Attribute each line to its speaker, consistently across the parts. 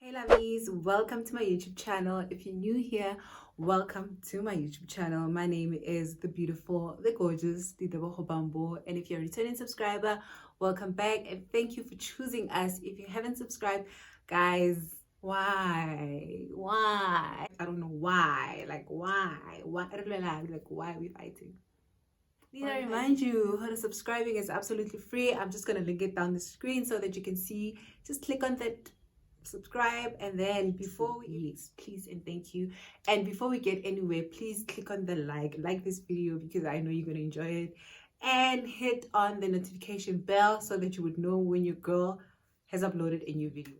Speaker 1: Hey lovies, welcome to my YouTube channel. If you're new here, welcome to my YouTube channel. My name is the beautiful, the gorgeous Didebo Bambo, and if you're a returning subscriber, welcome back and thank you for choosing us. If you haven't subscribed, guys, why I don't know why, like why are we fighting? Need I remind you, how to subscribing is absolutely free. I'm just gonna link it down the screen so that you can see. Just click on that subscribe, and then before we please and thank you, and before we get anywhere, please click on the like this video because I know you're gonna enjoy it, and hit on the notification bell so that you would know when your girl has uploaded a new video.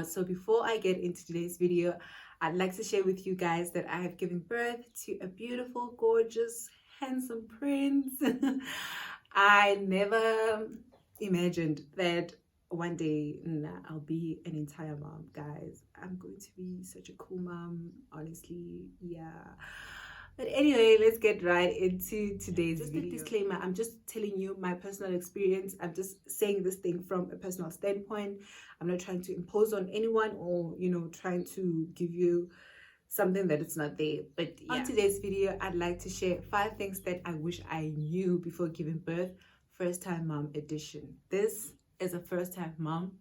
Speaker 1: So before I get into today's video, I'd like to share with you guys that I have given birth to a beautiful, gorgeous, handsome prince. I never imagined that one day I'll be an entire mom, guys. I'm going to be such a cool mom, honestly. Yeah. But anyway, let's get right into today's video. Just a disclaimer, I'm just telling you my personal experience. I'm just saying this thing from a personal standpoint. I'm not trying to impose on anyone or, trying to give you something that it's not there. But yeah. On today's video, I'd like to share 5 things that I wish I knew before giving birth. First time mom edition. This is a first time mom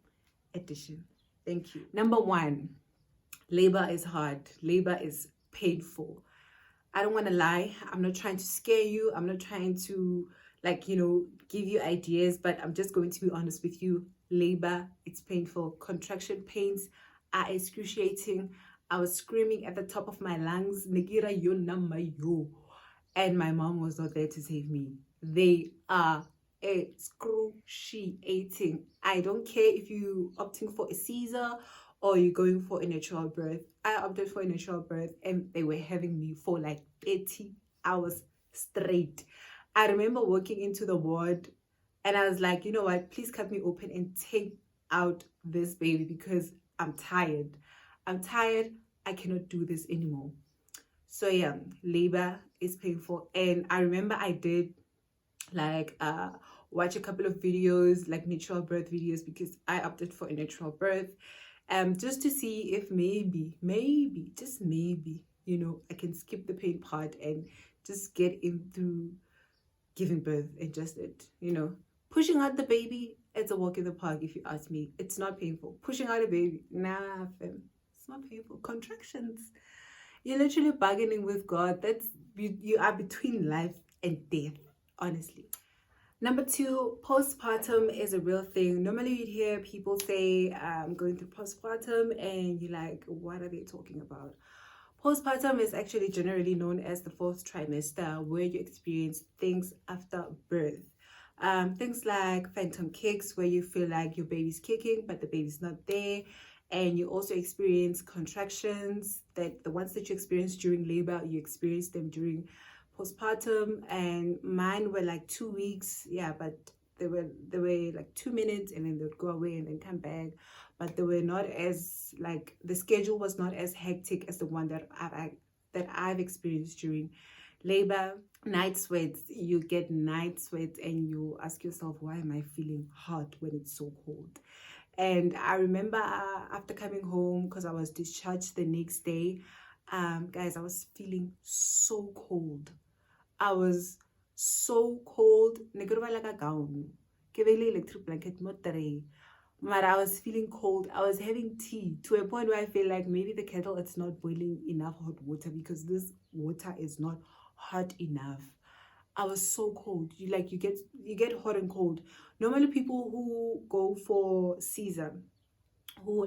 Speaker 1: edition. Thank you. Number 1, labor is hard. Labor is painful. I don't want to lie. I'm not trying to scare you. I'm not trying to give you ideas, but I'm just going to be honest with you. Labor, it's painful. Contraction pains are excruciating. I was screaming at the top of my lungs, Negira yo nama yo. And my mom was not there to save me. They are excruciating. I don't care if you opting for a Caesar or you're going for a natural birth. I opted for a natural birth and they were having me for like 30 hours straight. I remember walking into the ward and I was like, you know what, please cut me open and take out this baby because I'm tired. I cannot do this anymore. So yeah, labor is painful. And I remember I did watch a couple of videos, like natural birth videos, because I opted for a natural birth, just to see if maybe, just maybe, I can skip the pain part and just get into giving birth and just pushing out the baby. It's a walk in the park, if you ask me. It's not painful. Pushing out a baby, nah, fam. It's not painful. Contractions, you're literally bargaining with God. You are between life and death, honestly. Number 2, postpartum is a real thing. Normally you'd hear people say, I'm going through postpartum, and you're like, what are they talking about? Postpartum is actually generally known as the 4th trimester, where you experience things after birth. Things like phantom kicks, where you feel like your baby's kicking, but the baby's not there. And you also experience contractions, that the ones that you experience during labor, you experience them during postpartum. And mine were like 2 weeks, but they were like 2 minutes and then they'd go away and then come back. But they were not as the schedule was not as hectic as the one that I've experienced during labor. Night sweats, you get night sweats and you ask yourself, why am I feeling hot when it's so cold? And I remember after coming home, because I was discharged the next day, guys, I was feeling so cold. I was so cold. Like a gown. Electric blanket, but I was feeling cold. I was having tea to a point where I feel like maybe the kettle it's not boiling enough hot water because this water is not hot enough. I was so cold. You get hot and cold. Normally people who go for Caesar, who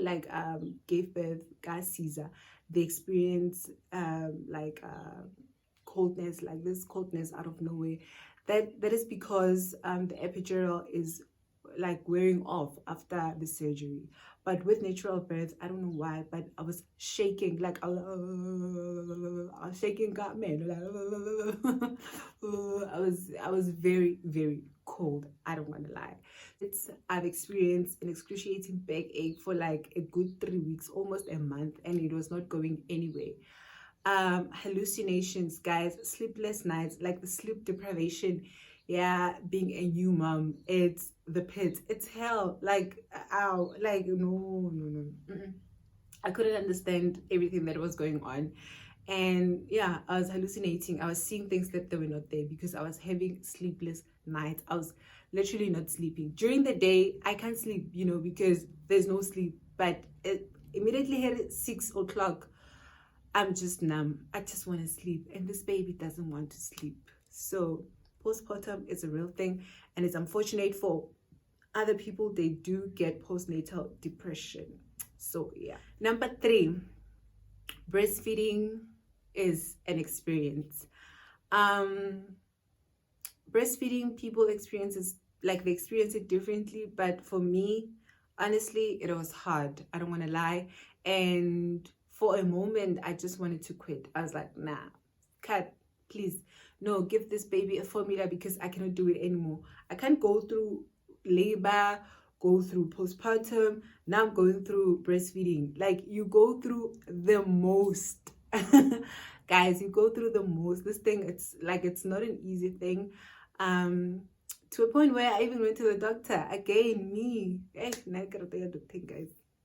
Speaker 1: gave birth, gas Caesar, they experience coldness, like this coldness out of nowhere. That is because the epidural is wearing off after the surgery. But with natural birth, I don't know why, but I was shaking, I was shaking, God, man. I was very, very cold. I don't want to lie. I've experienced an excruciating backache for a good 3 weeks, almost a month, and it was not going anywhere. Hallucinations, guys, sleepless nights, the sleep deprivation. Being a new mom, it's the pit, it's hell. No. I couldn't understand everything that was going on. And yeah, I was hallucinating. I was seeing things that they were not there because I was having sleepless nights. I was literally not sleeping. During the day, I can't sleep, because there's no sleep. But immediately here at 6 o'clock, I'm just numb. I just want to sleep. And this baby doesn't want to sleep. So postpartum is a real thing. And it's unfortunate for other people, they do get postnatal depression. So yeah. Number 3, breastfeeding is an experience. Breastfeeding, people experience it differently, but for me, honestly, it was hard. I don't want to lie. And for a moment, I just wanted to quit. I was like, nah, cut, please. No, give this baby a formula because I cannot do it anymore. I can't go through labor, go through postpartum. Now I'm going through breastfeeding. Like, you go through the most. Guys, you go through the most. This thing, it's not an easy thing. To a point where I even went to the doctor. Again, me. Guys.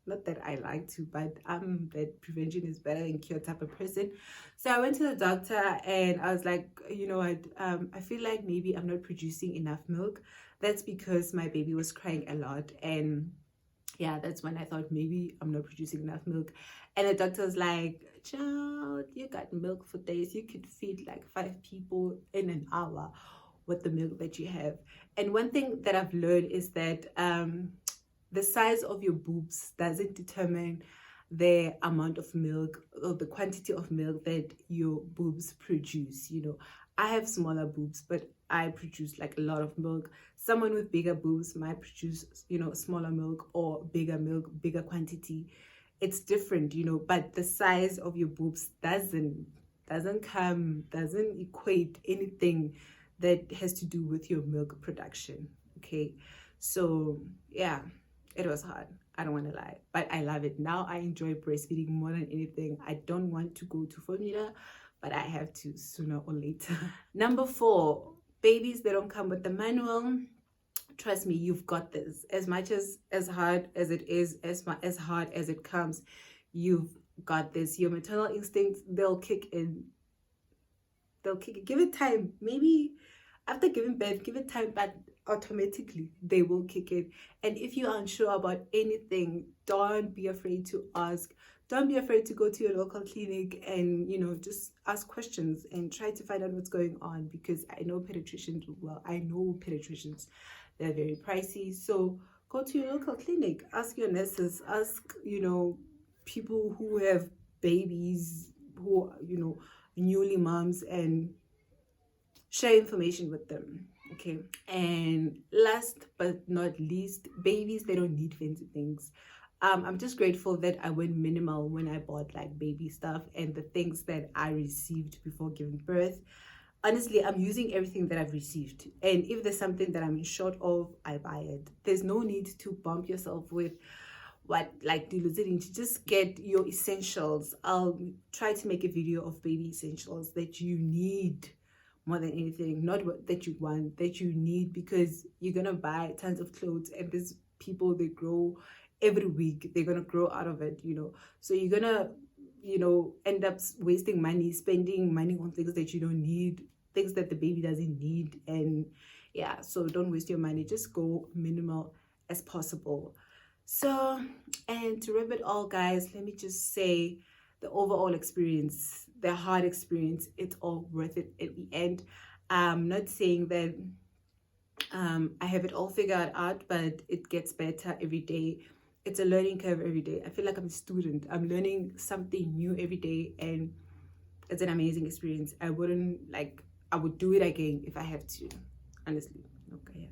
Speaker 1: Not that I like to, but that prevention is better than cure type of person. So I went to the doctor and I was like, you know what, I feel like maybe I'm not producing enough milk. That's because my baby was crying a lot. And yeah, that's when I thought maybe I'm not producing enough milk. And the doctor was like, child, you got milk for days. You could feed like 5 people in an hour with the milk that you have. And one thing that I've learned is that the size of your boobs doesn't determine the amount of milk or the quantity of milk that your boobs produce. I have smaller boobs, but I produce like a lot of milk. Someone with bigger boobs might produce, smaller milk or bigger milk, bigger quantity. It's different, but the size of your boobs doesn't equate anything that has to do with your milk production. Okay, so yeah, it was hard. I don't want to lie, but I love it. Now I enjoy breastfeeding more than anything. I don't want to go to formula, but I have to sooner or later. Number 4, babies, they don't come with the manual. Trust me, you've got this. As much as hard as it is, as hard as it comes, you've got this. Your maternal instincts, they'll kick in. Give it time. Maybe after giving birth, give it time, but automatically they will kick in. And if you're unsure about anything, don't be afraid to ask. Don't be afraid to go to your local clinic and just ask questions and try to find out what's going on, because I know pediatricians, they're very pricey. So go to your local clinic, ask your nurses, ask people who have babies, who newly moms, and share information with them. Okay. And last but not least, babies, they don't need fancy things. I'm just grateful that I went minimal when I bought like baby stuff and the things that I received before giving birth. Honestly, I'm using everything that I've received, and if there's something that I'm in short of, I buy it. There's no need to bump yourself with just get your essentials. I'll try to make a video of baby essentials that you need more than anything, not what that you want, that you need, because you're gonna buy tons of clothes and these people, they grow every week. They're gonna grow out of it, so you're gonna end up wasting money, spending money on things that you don't need, things that the baby doesn't need. And yeah, so don't waste your money, just go minimal as possible. So, and to wrap it all, guys, let me just say the overall experience, the hard experience, it's all worth it at the end. I'm not saying that I have it all figured out, but it gets better every day. It's a learning curve every day. I feel like I'm a student. I'm learning something new every day, and it's an amazing experience. I would do it again if I have to, honestly. Okay.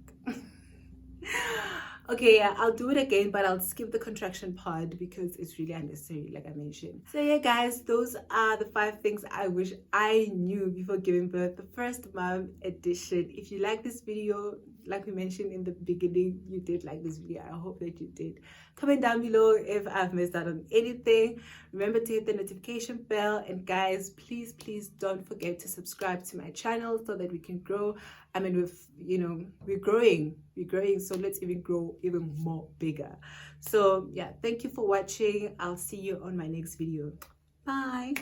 Speaker 1: Okay, yeah, I'll do it again, but I'll skip the contraction part because it's really unnecessary, like I mentioned. So yeah, guys, those are the 5 things I wish I knew before giving birth, the first mom edition. If you like this video, like we mentioned in the beginning, you did like this video. I hope that you did. Comment down below if I've missed out on anything. Remember to hit the notification bell, and guys, please don't forget to subscribe to my channel so that we can grow. I mean, we're growing, so let's even grow even more bigger. So yeah, thank you for watching. I'll see you on my next video. Bye.